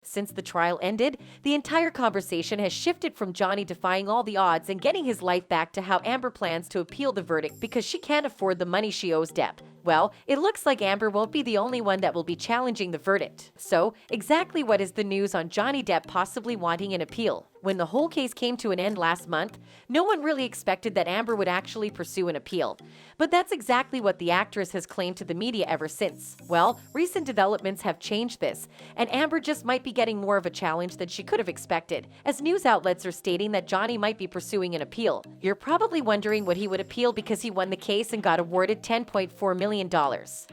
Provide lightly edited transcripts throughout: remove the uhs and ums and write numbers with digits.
Since the trial ended, the entire conversation has shifted from Johnny defying all the odds and getting his life back to how Amber plans to appeal the verdict because she can't afford the money she owes Depp. Well, it looks like Amber won't be the only one that will be challenging the verdict. So, exactly what is the news on Johnny Depp possibly wanting an appeal? When the whole case came to an end last month, no one really expected that Amber would actually pursue an appeal. But that's exactly what the actress has claimed to the media ever since. Well, recent developments have changed this, and Amber just might be getting more of a challenge than she could have expected, as news outlets are stating that Johnny might be pursuing an appeal. You're probably wondering would he would appeal because he won the case and got awarded $10.4 million.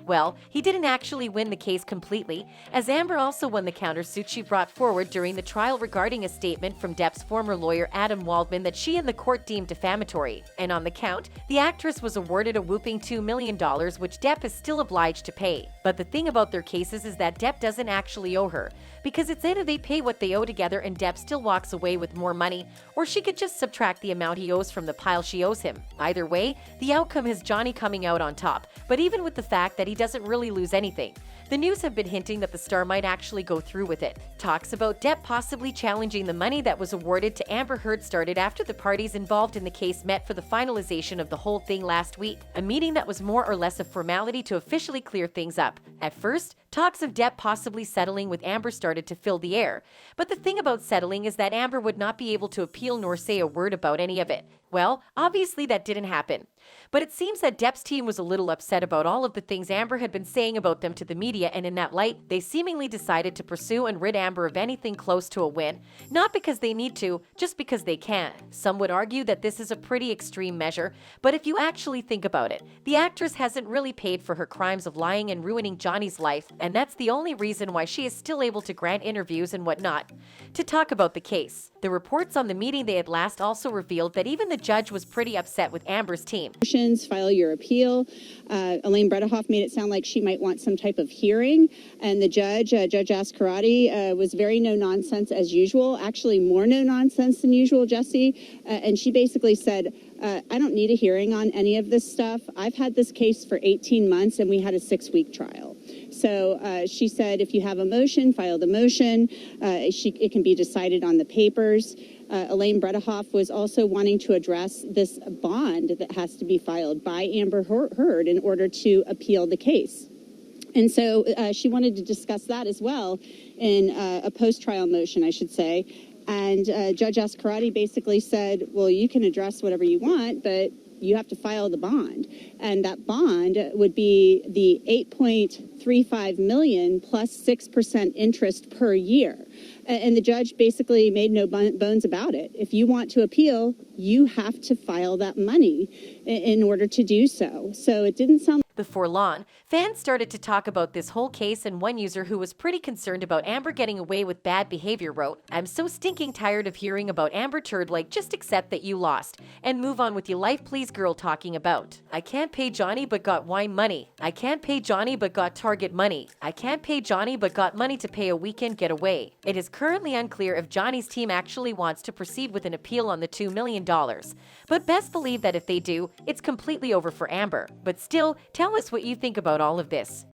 Well, he didn't actually win the case completely, as Amber also won the countersuit she brought forward during the trial regarding a statement from Depp's former lawyer Adam Waldman that she and the court deemed defamatory. And on the count, the actress was awarded a whooping $2 million, which Depp is still obliged to pay. But the thing about their cases is that Depp doesn't actually owe her, because it's either they pay what they owe together and Depp still walks away with more money, or she could just subtract the amount he owes from the pile she owes him. Either way, the outcome is Johnny coming out on top. But even with the fact that he doesn't really lose anything, the news have been hinting that the star might actually go through with it. Talks about Depp possibly challenging the money that was awarded to Amber Heard started after the parties involved in the case met for the finalization of the whole thing last week, a meeting that was more or less a formality to officially clear things up. At first, talks of Depp possibly settling with Amber started to fill the air. But the thing about settling is that Amber would not be able to appeal nor say a word about any of it. Well, obviously that didn't happen. But it seems that Depp's team was a little upset about all of the things Amber had been saying about them to the media, and in that light, they seemingly decided to pursue and rid Amber of anything close to a win, not because they need to, just because they can. Some would argue that this is a pretty extreme measure, but if you actually think about it, the actress hasn't really paid for her crimes of lying and ruining Johnny's life, and that's the only reason why she is still able to grant interviews and whatnot to talk about the case. The reports on the meeting they had last also revealed that even the judge was pretty upset with Amber's team. File your appeal. Elaine Bredehoff made it sound like she might want some type of hearing, and the judge, Judge Ascarati, was very no nonsense as usual, actually more no nonsense than usual, Jesse, and she basically said, I don't need a hearing on any of this stuff. I've had this case for 18 months and we had a 6-week trial. So she said, if you have a motion, file the motion. It can be decided on the papers. Elaine Bredehoff was also wanting to address this bond that has to be filed by Amber Heard in order to appeal the case. And so she wanted to discuss that as well in a post-trial motion, I should say. And Judge Ascarati basically said, well, you can address whatever you want, but you have to file the bond. And that bond would be the $8.35 million plus 6% interest per year. And the judge basically made no bones about it. If you want to appeal, you have to file that money in order to do so. So it didn't sound. Before long, fans started to talk about this whole case, and one user who was pretty concerned about Amber getting away with bad behavior wrote, I'm so stinking tired of hearing about Amber Turd, like just accept that you lost and move on with your life, please. Girl talking about, I can't pay Johnny but got wine money. I can't pay Johnny but got Target money. I can't pay Johnny but got money to pay a weekend getaway. It is currently unclear if Johnny's team actually wants to proceed with an appeal on the $2 million. But best believe that if they do, it's completely over for Amber. But still, tell us what you think about all of this.